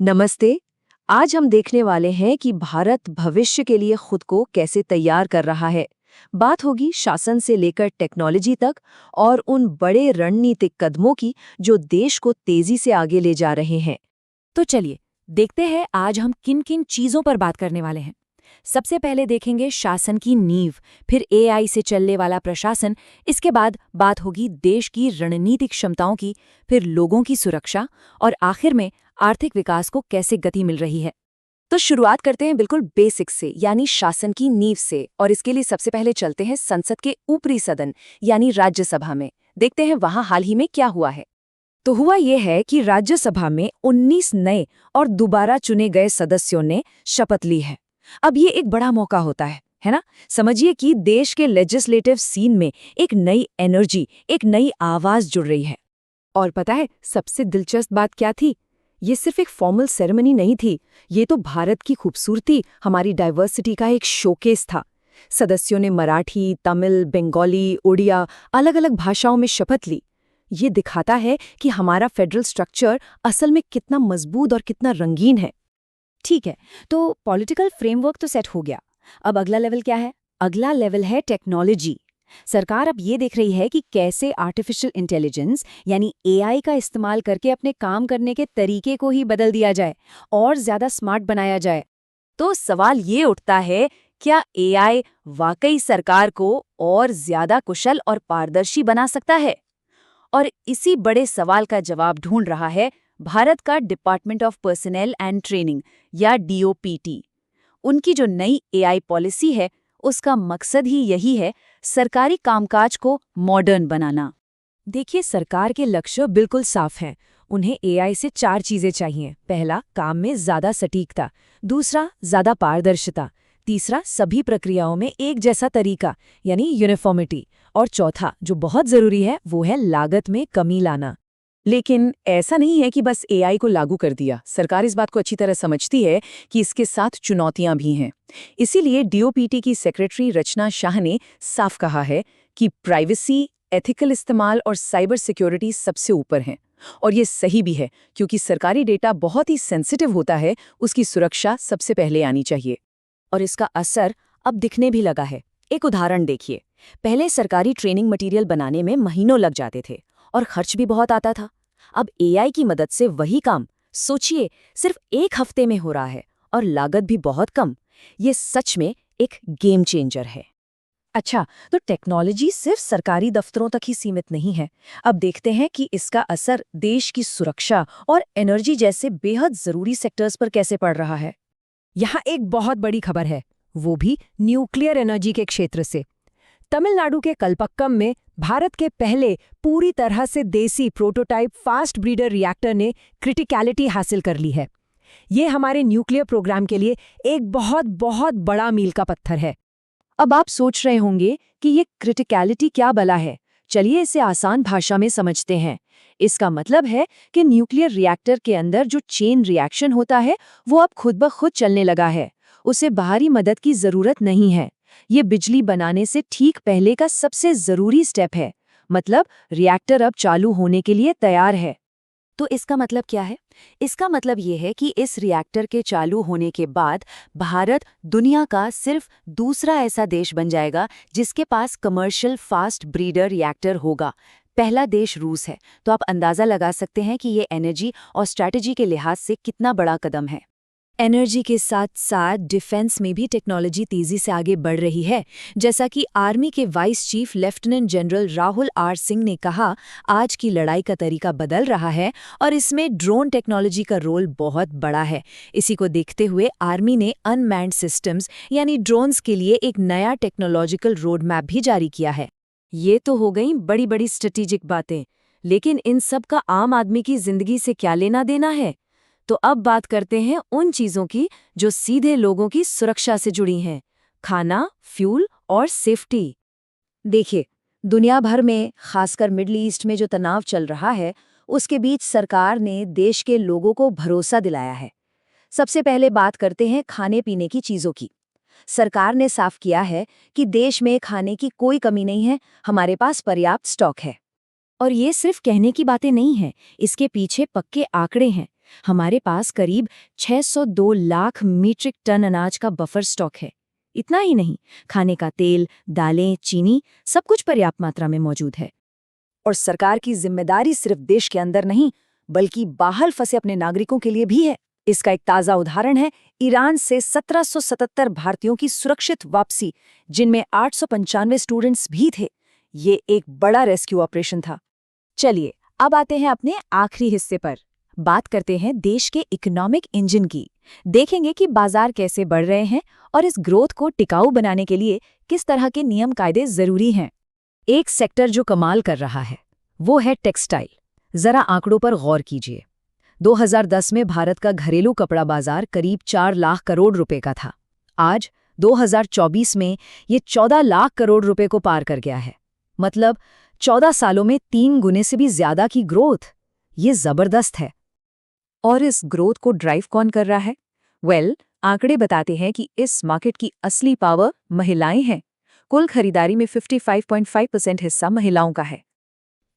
नमस्ते। आज हम देखने वाले हैं कि भारत भविष्य के लिए खुद को कैसे तैयार कर रहा है। बात होगी शासन से लेकर टेक्नोलॉजी तक और उन बड़े रणनीतिक कदमों की जो देश को तेजी से आगे ले जा रहे हैं। तो चलिए देखते हैं आज हम किन किन चीजों पर बात करने वाले हैं। सबसे पहले देखेंगे शासन की नींव, फिर एआई से चलने वाला प्रशासन, इसके बाद बात होगी देश की रणनीतिक क्षमताओं की, फिर लोगों की सुरक्षा और आखिर में आर्थिक विकास को कैसे गति मिल रही है। तो शुरुआत करते हैं बिल्कुल बेसिक से, यानी शासन की नींव से, और इसके लिए सबसे पहले चलते हैं संसद के ऊपरी सदन यानी राज्यसभा में। देखते हैं वहां हाल ही में क्या हुआ है। तो हुआ ये है कि राज्यसभा में 19 नए और दोबारा चुने गए सदस्यों ने शपथ ली है। अब ये एक बड़ा मौका होता है ना। समझिए कि देश के लेजिस्लेटिव सीन में एक नई एनर्जी, एक नई आवाज जुड़ रही है। और पता है सबसे दिलचस्प बात क्या थी? ये सिर्फ एक फॉर्मल सेरेमनी नहीं थी, ये तो भारत की खूबसूरती, हमारी डाइवर्सिटी का एक शोकेस था। सदस्यों ने मराठी, तमिल, बंगाली, उड़िया अलग अलग भाषाओं में शपथ ली। ये दिखाता है कि हमारा फेडरल स्ट्रक्चर असल में कितना मजबूत और कितना रंगीन है। ठीक है, तो पॉलिटिकल फ्रेमवर्क तो सेट हो गया। अब अगला लेवल क्या है? अगला लेवल है टेक्नोलॉजी। सरकार अब ये देख रही है कि कैसे आर्टिफिशियल इंटेलिजेंस यानी एआई का इस्तेमाल करके अपने काम करने के तरीके को ही बदल दिया जाए और ज्यादा स्मार्ट बनाया जाए। तो सवाल ये उठता है, क्या एआई वाकई सरकार को और ज्यादा कुशल और पारदर्शी बना सकता है? और इसी बड़े सवाल का जवाब ढूंढ रहा है भारत का department of personal and training या डीओपीटी। उनकी जो नई एआई पॉलिसी है, उसका मकसद ही यही है, सरकारी कामकाज को मॉडर्न बनाना। देखिए, सरकार के लक्ष्य बिल्कुल साफ हैं। उन्हें एआई से 4 चीजें चाहिए। पहला, काम में ज्यादा सटीकता। दूसरा, ज्यादा पारदर्शिता। तीसरा, सभी प्रक्रियाओं में एक जैसा तरीका यानी यूनिफॉर्मिटी। और चौथा, जो बहुत जरूरी है, वो है लागत में कमी लाना। लेकिन ऐसा नहीं है कि बस एआई को लागू कर दिया। सरकार इस बात को अच्छी तरह समझती है कि इसके साथ चुनौतियां भी हैं। इसीलिए डीओपीटी की सेक्रेटरी रचना शाह ने साफ कहा है कि प्राइवेसी, एथिकल इस्तेमाल और साइबर सिक्योरिटी सबसे ऊपर हैं। और ये सही भी है, क्योंकि सरकारी डेटा बहुत ही सेंसिटिव होता है, उसकी सुरक्षा सबसे पहले आनी चाहिए। और इसका असर अब दिखने भी लगा है। एक उदाहरण देखिए। पहले सरकारी ट्रेनिंग मटेरियल बनाने में महीनों लग जाते थे और खर्च भी बहुत आता था। अब एआई की मदद से वही काम, सोचिए, सिर्फ 1 हफ्ते में हो रहा है और लागत भी बहुत कम। ये सच में एक गेम चेंजर है। अच्छा, तो टेक्नोलॉजी सिर्फ सरकारी दफ्तरों तक ही सीमित नहीं है। अब देखते हैं कि इसका असर देश की सुरक्षा और एनर्जी जैसे बेहद जरूरी सेक्टर्स पर कैसे पड़ रहा है। यहाँ एक बहुत बड़ी खबर है, वो भी न्यूक्लियर एनर्जी के क्षेत्र से। तमिलनाडु के कलपक्कम में भारत के पहले पूरी तरह से देसी प्रोटोटाइप फास्ट ब्रीडर रिएक्टर ने क्रिटिकलिटी हासिल कर ली है। ये हमारे न्यूक्लियर प्रोग्राम के लिए एक बहुत बहुत बड़ा मील का पत्थर है। अब आप सोच रहे होंगे कि ये क्रिटिकलिटी क्या भला है। चलिए इसे आसान भाषा में समझते हैं। इसका मतलब है कि न्यूक्लियर रिएक्टर के अंदर जो चेन रिएक्शन होता है, वो अब खुद ब खुद चलने लगा है। उसे बाहरी मदद की जरूरत नहीं है। ये बिजली बनाने से ठीक पहले का सबसे जरूरी स्टेप है। मतलब रिएक्टर अब चालू होने के लिए तैयार है। तो इसका मतलब क्या है? इसका मतलब ये है कि इस रिएक्टर के चालू होने के बाद भारत दुनिया का सिर्फ दूसरा ऐसा देश बन जाएगा जिसके पास कमर्शियल फास्ट ब्रीडर रिएक्टर होगा। पहला देश रूस है। तो आप अंदाजा लगा सकते हैं कि ये एनर्जी और स्ट्रैटेजी के लिहाज से कितना बड़ा कदम है। एनर्जी के साथ साथ डिफेंस में भी टेक्नोलॉजी तेजी से आगे बढ़ रही है। जैसा कि आर्मी के vice chief lieutenant general Rahul R Singh ने कहा, आज की लड़ाई का तरीका बदल रहा है और इसमें ड्रोन टेक्नोलॉजी का रोल बहुत बड़ा है। इसी को देखते हुए आर्मी ने अनमैन्ड सिस्टम्स यानी ड्रोन्स के लिए एक नया टेक्नोलॉजिकल रोड मैप भी जारी किया है। ये तो हो गई बड़ी बड़ी स्ट्रेटेजिक बातें, लेकिन इन सब का आम आदमी की जिंदगी से क्या लेना देना है? तो अब बात करते हैं उन चीजों की जो सीधे लोगों की सुरक्षा से जुड़ी हैं। खाना, फ्यूल और सेफ्टी। देखिए, दुनिया भर में, खासकर मिडल ईस्ट में जो तनाव चल रहा है, उसके बीच सरकार ने देश के लोगों को भरोसा दिलाया है। सबसे पहले बात करते हैं खाने पीने की चीजों की। सरकार ने साफ किया है कि देश में खाने की कोई कमी नहीं है, हमारे पास पर्याप्त स्टॉक है। और ये सिर्फ कहने की बातें नहीं हैं, इसके पीछे पक्के आंकड़े हैं। हमारे पास करीब 602 लाख मीट्रिक टन अनाज का बफर स्टॉक है। इतना ही नहीं, खाने का तेल, दालें, चीनी सब कुछ पर्याप्त मात्रा में मौजूद है। और सरकार की जिम्मेदारी सिर्फ देश के अंदर नहीं, बल्कि बाहर फंसे अपने नागरिकों के लिए भी है। इसका एक ताज़ा उदाहरण है ईरान से 1777 भारतीयों की सुरक्षित वापसी, जिनमें 895 स्टूडेंट्स भी थे। ये एक बड़ा रेस्क्यू ऑपरेशन था। चलिए, अब आते हैं अपने आखिरी हिस्से पर। बात करते हैं देश के इकोनॉमिक इंजन की। देखेंगे कि बाजार कैसे बढ़ रहे हैं और इस ग्रोथ को टिकाऊ बनाने के लिए किस तरह के नियम कायदे जरूरी हैं। एक सेक्टर जो कमाल कर रहा है वो है टेक्सटाइल। जरा आंकड़ों पर गौर कीजिए। 2010 में भारत का घरेलू कपड़ा बाजार करीब 4 लाख करोड़ रुपए का था। आज 2024 में ये 14 लाख करोड़ रुपए को पार कर गया है। मतलब 14 सालों में 3 गुने से भी ज्यादा की ग्रोथ। ये जबरदस्त है। और इस ग्रोथ को ड्राइव कौन कर रहा है? आंकड़े बताते हैं कि इस मार्केट की असली पावर महिलाएं हैं। कुल खरीदारी में 55.5% हिस्सा महिलाओं का है।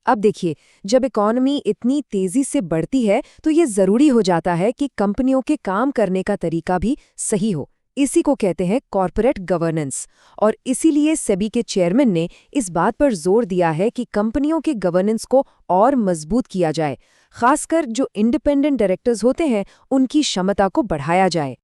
अब देखिए, जब इकॉनमी इतनी तेजी से बढ़ती है तो ये जरूरी हो जाता है कि कंपनियों के काम करने का तरीका भी सही हो। इसी को कहते हैं कॉर्पोरेट गवर्नेंस। और इसीलिए सेबी के चेयरमैन ने इस बात पर जोर दिया है कि कंपनियों के गवर्नेंस को और मजबूत किया जाए, खासकर जो इंडिपेंडेंट डायरेक्टर्स होते हैं उनकी क्षमता को बढ़ाया जाए।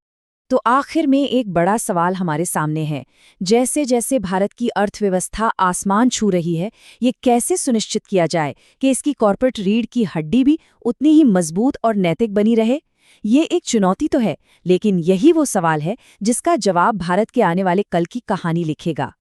तो आखिर में एक बड़ा सवाल हमारे सामने है। जैसे जैसे भारत की अर्थव्यवस्था आसमान छू रही है, ये कैसे सुनिश्चित किया जाए कि इसकी कॉर्पोरेट रीढ़ की हड्डी भी उतनी ही मजबूत और नैतिक बनी रहे? ये एक चुनौती तो है, लेकिन यही वो सवाल है जिसका जवाब भारत के आने वाले कल की कहानी लिखेगा।